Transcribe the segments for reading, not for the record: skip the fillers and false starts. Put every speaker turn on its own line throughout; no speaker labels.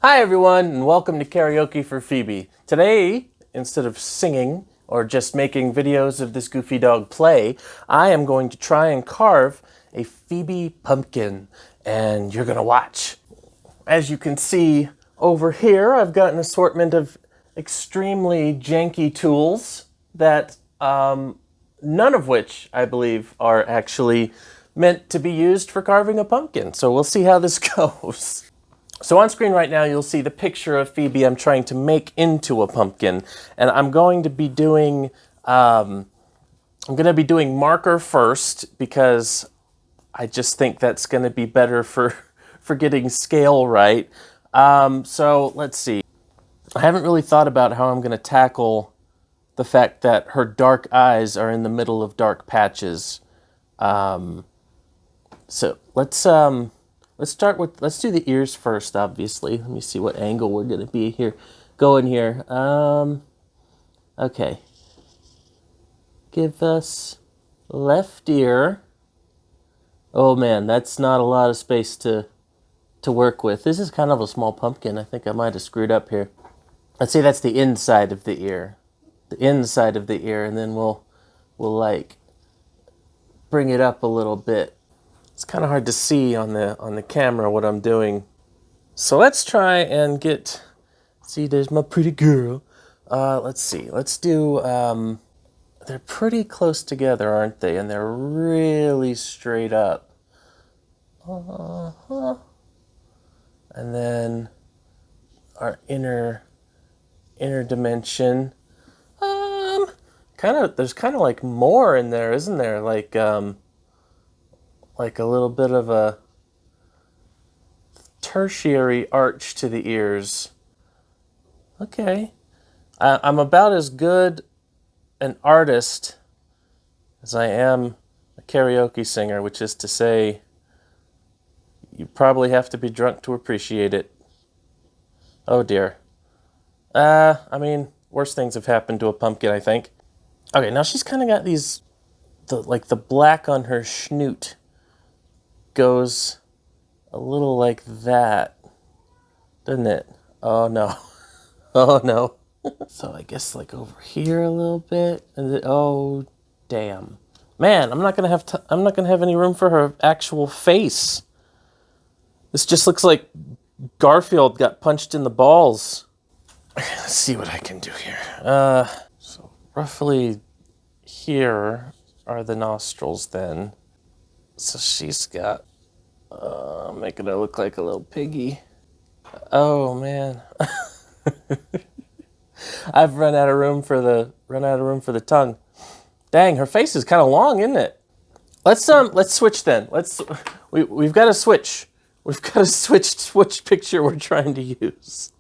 Hi everyone, and welcome to Karaoke for Phoebe. Today, instead of singing or just making videos of this goofy dog play, I am going to try and carve a Phoebe pumpkin, and you're gonna watch. As you can see over here, I've got an assortment of extremely janky tools that none of which I believe are actually meant to be used for carving a pumpkin. So we'll see how this goes. So on screen right now, you'll see the picture of Phoebe I'm trying to make into a pumpkin. And I'm going to be doing, marker first because I just think that's going to be better for getting scale right. So let's see. I haven't really thought about how I'm going to tackle the fact that her dark eyes are in the middle of dark patches. So let's do the ears first, obviously. Let me see what angle we're going to be here. Going here. Okay. Give us left ear. Oh man, that's not a lot of space to work with. This is kind of a small pumpkin. I think I might have screwed up here. Let's say that's the inside of the ear. The inside of the ear, and then we'll like bring it up a little bit. It's kind of hard to see on the camera what I'm doing. So let's try and get, see, there's my pretty girl. Let's see, let's do, they're pretty close together, aren't they? And they're really straight up. And then our inner dimension. There's kind of like more in there, isn't there? Like a little bit of a tertiary arch to the ears. Okay. I'm about as good an artist as I am a karaoke singer, which is to say, you probably have to be drunk to appreciate it. Oh dear. I mean, worse things have happened to a pumpkin, I think. Okay, now she's kind of got these, the black on her snoot goes a little like that, doesn't it? Oh no. Oh no. So I guess like over here a little bit, and oh damn, man, I'm not gonna have any room for her actual face. This just looks like Garfield got punched in the balls. Okay, let's see what I can do here. So roughly here are the nostrils then. So she's got, making her look like a little piggy. Oh man. I've run out of room for the tongue. Dang, her face is kind of long, isn't it? Let's switch then. We've got to switch. We've got to switch which picture we're trying to use.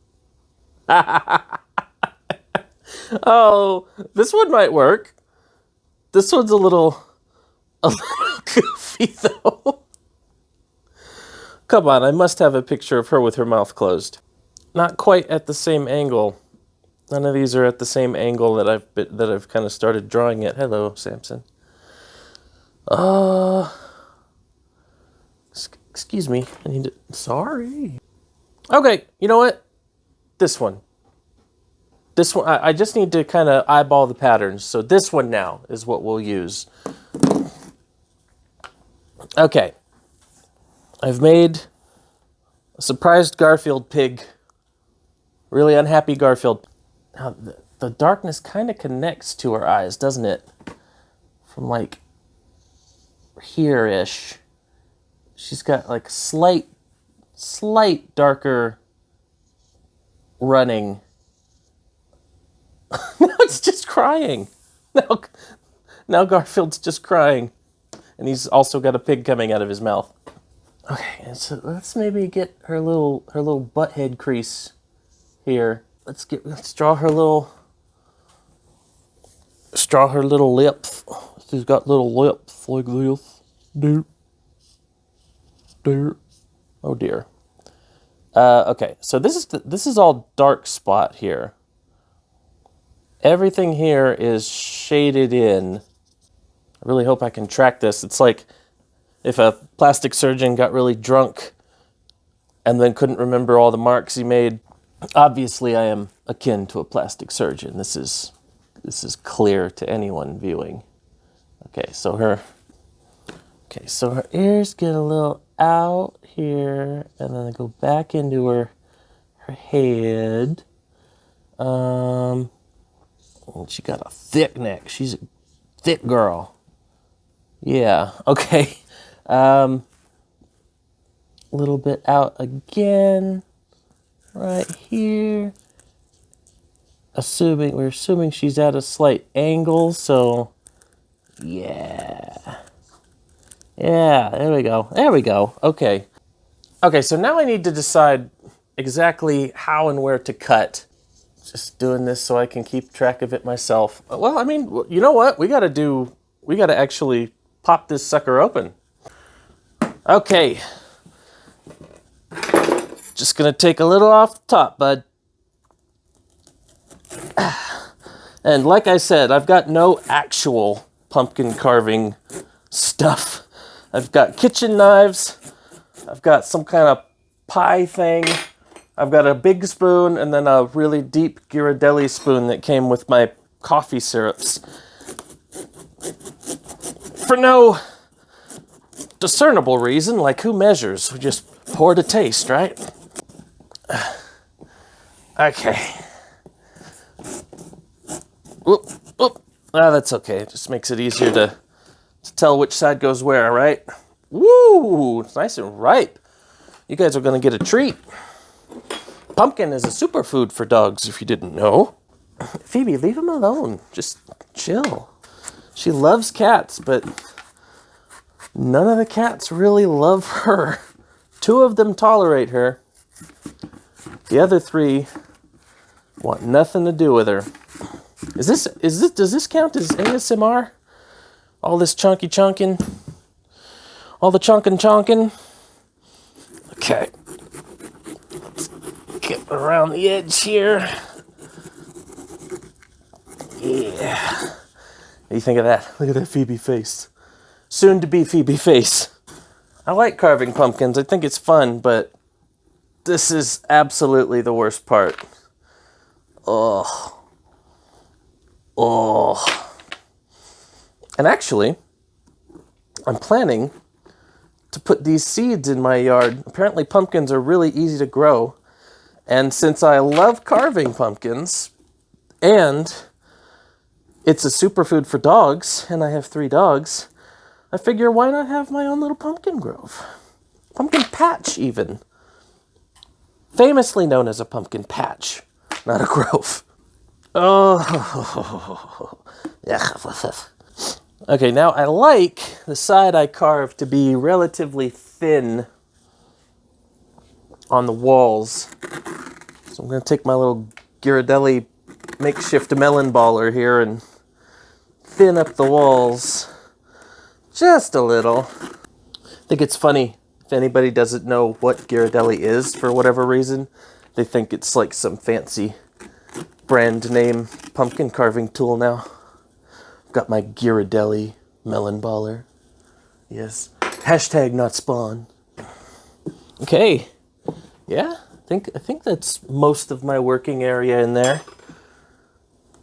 Oh, this one might work. This one's a little goofy though. Come on, I must have a picture of her with her mouth closed. Not quite at the same angle. None of these are at the same angle that I've kind of started drawing it. Hello, Samson. Excuse me. I need to. Sorry. Okay, you know what? This one. This one. I just need to kind of eyeball the patterns. So this one now is what we'll use. Okay. I've made a surprised Garfield pig. Really unhappy Garfield. Now, the darkness kind of connects to her eyes, doesn't it? From like here-ish. She's got like slight darker running. Now it's just crying. Now Garfield's just crying. And he's also got a pig coming out of his mouth. Okay, and so let's maybe get her little butt head crease here. Let's draw her little lips. She's got little lips like this. Dear. Oh dear. Okay, so this is all dark spot here. Everything here is shaded in. I really hope I can track this. It's like if a plastic surgeon got really drunk and then couldn't remember all the marks he made. Obviously, I am akin to a plastic surgeon. This is clear to anyone viewing. Okay, so her ears get a little out here, and then they go back into her head. And she got a thick neck. She's a thick girl. Yeah, okay. A little bit out again, right here. We're assuming she's at a slight angle, so yeah. Yeah, there we go. Okay. Okay, so now I need to decide exactly how and where to cut. Just doing this so I can keep track of it myself. Well, I mean, you know what? We gotta actually pop this sucker open. Okay. Just gonna take a little off the top, bud. And like I said, I've got no actual pumpkin carving stuff. I've got kitchen knives. I've got some kind of pie thing. I've got a big spoon and then a really deep Ghirardelli spoon that came with my coffee syrups. For no discernible reason, like who measures? We just pour to taste, right? Okay. Whoop, whoop. Ah, that's okay. It just makes it easier to tell which side goes where, right? Woo! It's nice and ripe. You guys are going to get a treat. Pumpkin is a superfood for dogs, if you didn't know. Phoebe, leave him alone. Just chill. She loves cats, but none of the cats really love her. 2 of them tolerate her. The other 3 want nothing to do with her. Does this count as ASMR? All this chonking? All the chonking? Okay. Let's get around the edge here. Yeah. What do you think of that? Look at that Phoebe face. Soon to be Phoebe face. I like carving pumpkins. I think it's fun, but this is absolutely the worst part. Oh. And actually, I'm planning to put these seeds in my yard. Apparently pumpkins are really easy to grow. And since I love carving pumpkins, and it's a superfood for dogs, and I have 3 dogs, I figure why not have my own little pumpkin grove? Pumpkin patch, even. Famously known as a pumpkin patch, not a grove. Oh, yeah. Okay, now I like the side I carved to be relatively thin on the walls. So I'm going to take my little Ghirardelli makeshift melon baller here and thin up the walls just a little. I think it's funny, if anybody doesn't know what Ghirardelli is for whatever reason, they think it's like some fancy brand name pumpkin carving tool now. I've got my Ghirardelli melon baller. Yes. Hashtag not spawn. Okay. Yeah, I think that's most of my working area in there.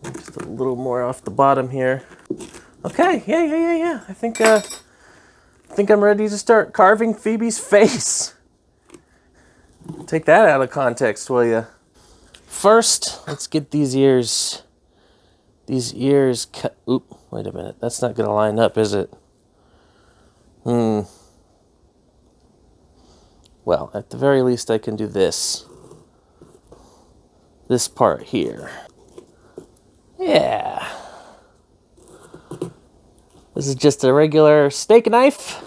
Just a little more off the bottom here. Okay, yeah. I think I'm ready to start carving Phoebe's face. Take that out of context, will ya? First, let's get these ears cut. Oop, wait a minute. That's not going to line up, is it? Well, at the very least, I can do this. This part here. Yeah. This is just a regular steak knife.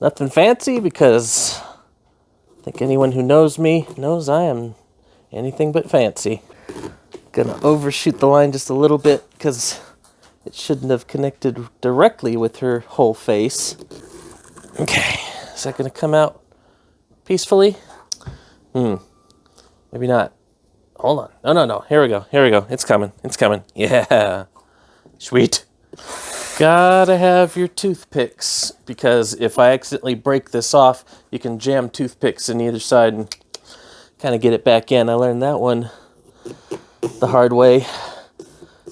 Nothing fancy, because I think anyone who knows me knows I am anything but fancy. Gonna overshoot the line just a little bit because it shouldn't have connected directly with her whole face. Okay, is that gonna come out peacefully? Maybe not. Hold on. No. Here we go. It's coming. Yeah. Sweet. Gotta have your toothpicks, because if I accidentally break this off, you can jam toothpicks in either side and kind of get it back in. I learned that one the hard way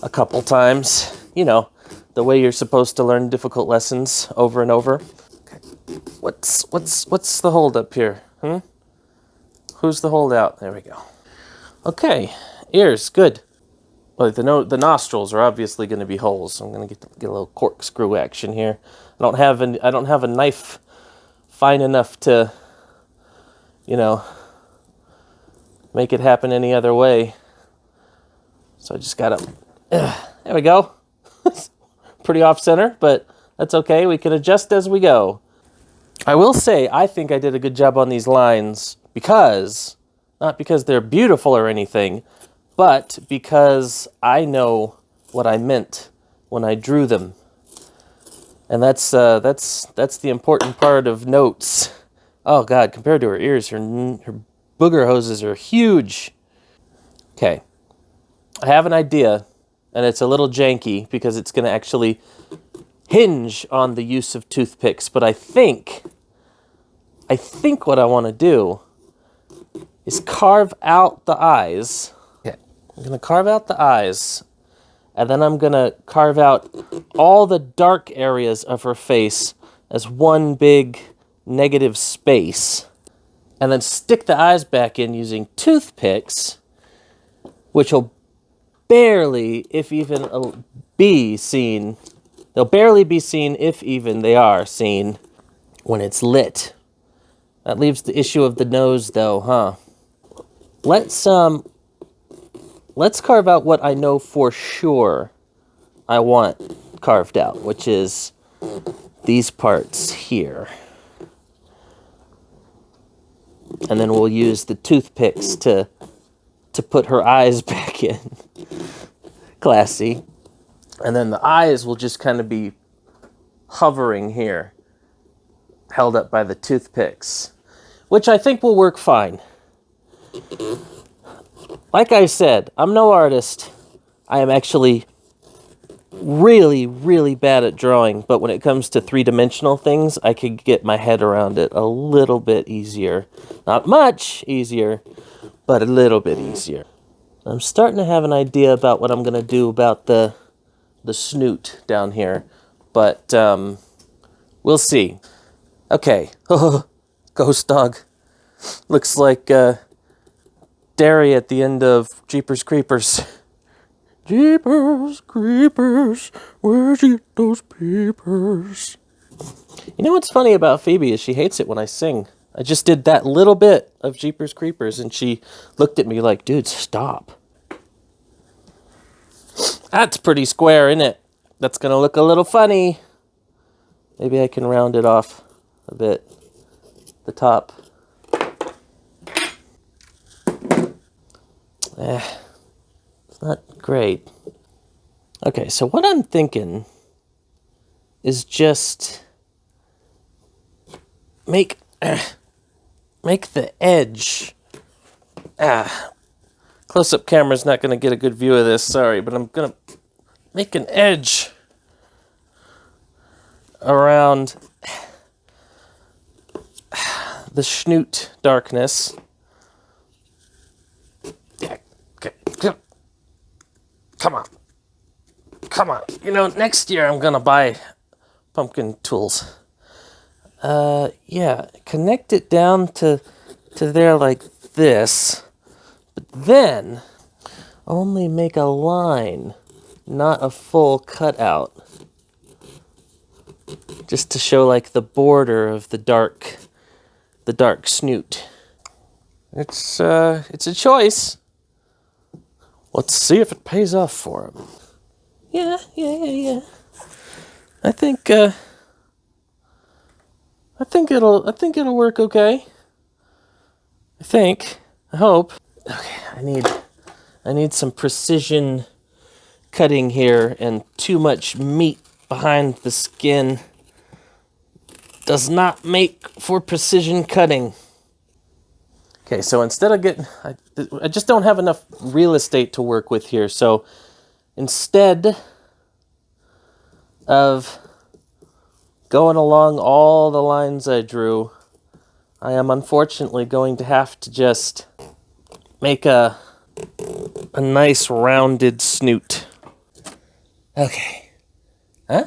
a couple times. You know, the way you're supposed to learn difficult lessons over and over. Okay. What's the holdup here? Who's the holdout? There we go. Okay, ears, good. Well, the nostrils are obviously going to be holes. So I'm going to get a little corkscrew action here. I don't have a knife fine enough to, you know, make it happen any other way. So I just gotta. There we go. Pretty off center, but that's okay. We can adjust as we go. I will say I think I did a good job on these lines because, not because they're beautiful or anything, but because I know what I meant when I drew them. And that's the important part of notes. Oh God, compared to her ears, her booger hoses are huge. Okay, I have an idea, and it's a little janky because it's going to actually hinge on the use of toothpicks, but I think what I want to do is carve out the eyes. Okay, I'm going to carve out the eyes, and then I'm going to carve out all the dark areas of her face as one big negative space, and then stick the eyes back in using toothpicks, which will barely, if even, be seen. They'll barely be seen, if even they are seen, when it's lit. That leaves the issue of the nose, though, huh? Let's carve out what I know for sure I want carved out, which is these parts here. And then we'll use the toothpicks to put her eyes back in. Classy. And then the eyes will just kind of be hovering here, held up by the toothpicks, which I think will work fine. Like I said, I'm no artist. I am actually really, really bad at drawing, but when it comes to three-dimensional things, I can get my head around it a little bit easier. Not much easier, but a little bit easier. I'm starting to have an idea about what I'm going to do about the snoot down here, but we'll see. Okay, ghost dog. Looks like Derry at the end of Jeepers Creepers. Jeepers Creepers, where'd you get those peepers? You know what's funny about Phoebe is she hates it when I sing. I just did that little bit of Jeepers Creepers, and she looked at me like, dude, stop. That's pretty square, isn't it? That's going to look a little funny. Maybe I can round it off a bit. The top. It's not great. Okay, so what I'm thinking is just make the edge. Close-up camera's not going to get a good view of this, sorry, but I'm going to make an edge around the snoot darkness. Okay. Come on. Come on. You know, next year I'm going to buy pumpkin tools. Yeah, connect it down to there like this. But then only make a line, not a full cutout. Just to show like the border of the dark snoot. It's a choice. Let's see if it pays off for him. Yeah. I think it'll work okay. I hope. Okay, I need some precision cutting here, and too much meat behind the skin does not make for precision cutting. Okay, so instead of getting, I just don't have enough real estate to work with here, so instead of going along all the lines I drew, I am unfortunately going to have to just make a nice rounded snoot. Okay. Huh?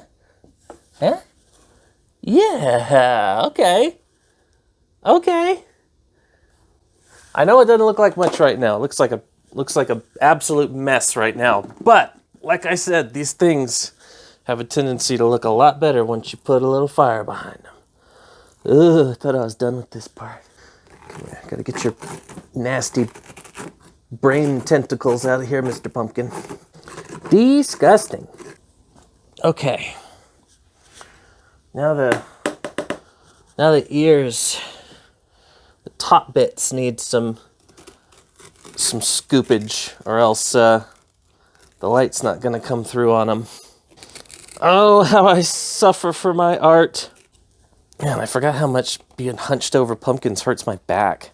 Huh? Yeah, okay. Okay. I know it doesn't look like much right now. It looks like a absolute mess right now. But like I said, these things have a tendency to look a lot better once you put a little fire behind them. Ugh, I thought I was done with this part. Come here, gotta get your nasty brain tentacles out of here, Mr. Pumpkin. Disgusting. Okay. Now the ears, the top bits need some scoopage, or else the light's not gonna come through on them. Oh, how I suffer for my art. Man, I forgot how much being hunched over pumpkins hurts my back.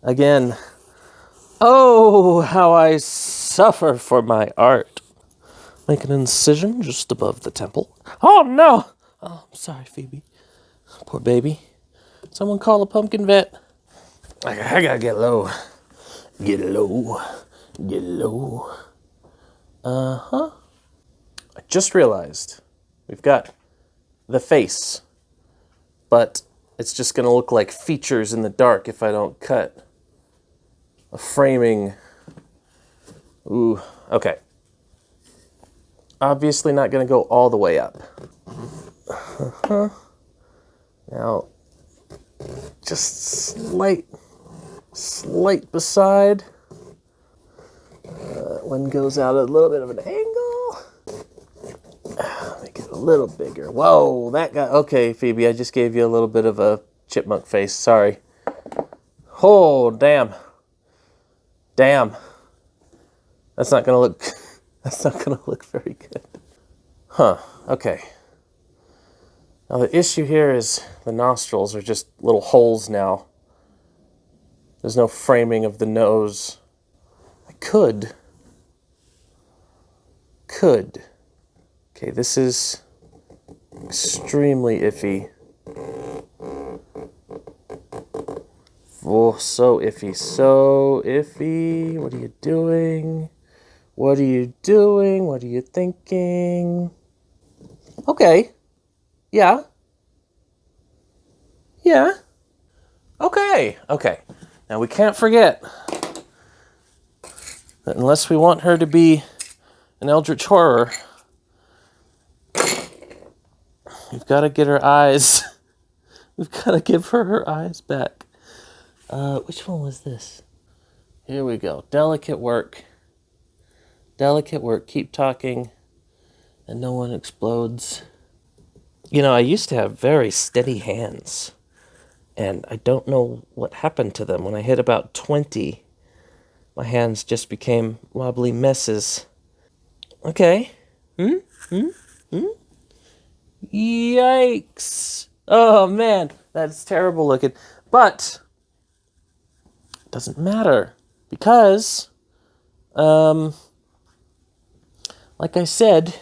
Again. Oh, how I suffer for my art. Make an incision just above the temple. Oh, no! Oh, I'm sorry, Phoebe. Poor baby. Someone call a pumpkin vet. I gotta get low. Get low. Get low. Uh-huh. I just realized we've got the face, but it's just gonna look like features in the dark if I don't cut a framing. Ooh, okay. Obviously not gonna go all the way up. Now, just slight beside. One goes out at a little bit of an angle. Make it a little bigger. Whoa, that got, okay, Phoebe, I just gave you a little bit of a chipmunk face, sorry. Oh, damn. Damn. That's not gonna look very good. Huh, okay. Now the issue here is the nostrils are just little holes now. There's no framing of the nose. I could. Okay, this is extremely iffy. Oh, so iffy, so iffy. What are you doing? What are you doing? What are you thinking? Okay. Yeah. Yeah. Okay. Okay. Now we can't forget that unless we want her to be an eldritch horror, we've got to get her eyes. We've got to give her eyes back. Which one was this? Here we go. Delicate work. Delicate work. Keep talking and no one explodes. You know, I used to have very steady hands, and I don't know what happened to them. When I hit about 20, my hands just became wobbly messes. Okay. Yikes. Oh, man. That's terrible looking. But it doesn't matter because, like I said,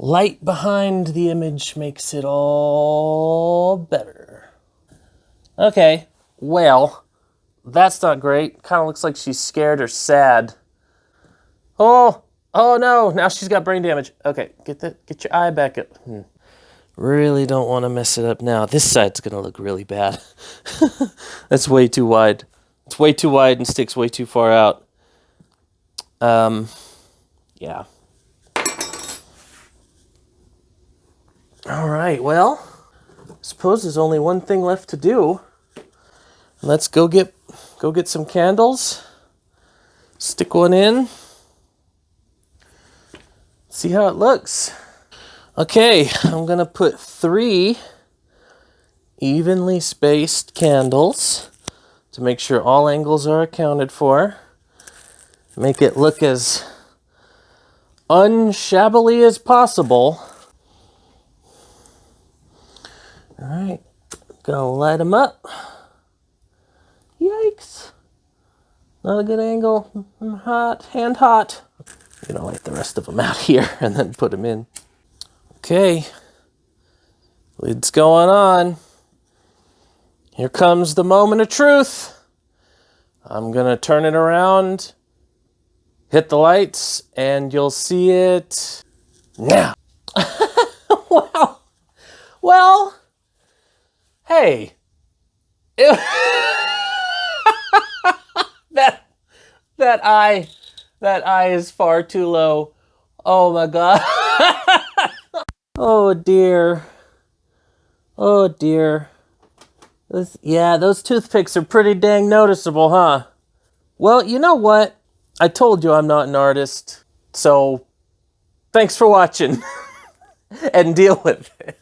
light behind the image makes it all better. Okay, well, that's not great. Kind of looks like she's scared or sad. Oh no, now she's got brain damage. Okay, get your eye back up. Really don't want to mess it up now. This side's gonna look really bad. That's way too wide. It's way too wide and sticks way too far out. Yeah. All right, well, I suppose there's only one thing left to do. Let's go get some candles. Stick one in. See how it looks. Okay, I'm gonna put 3 evenly spaced candles to make sure all angles are accounted for. Make it look as unshabbily as possible. All right, gonna light them up. Yikes. Not a good angle. I'm hot, hand hot. You know, like the rest of them out here and then put them in. Okay. Lid's going on. Here comes the moment of truth. I'm going to turn it around, hit the lights, and you'll see it now. Wow. Well, hey. That eye is far too low. Oh my God. Oh dear. Oh dear. Yeah, those toothpicks are pretty dang noticeable, huh? Well, you know what? I told you I'm not an artist. So, thanks for watching. And deal with it.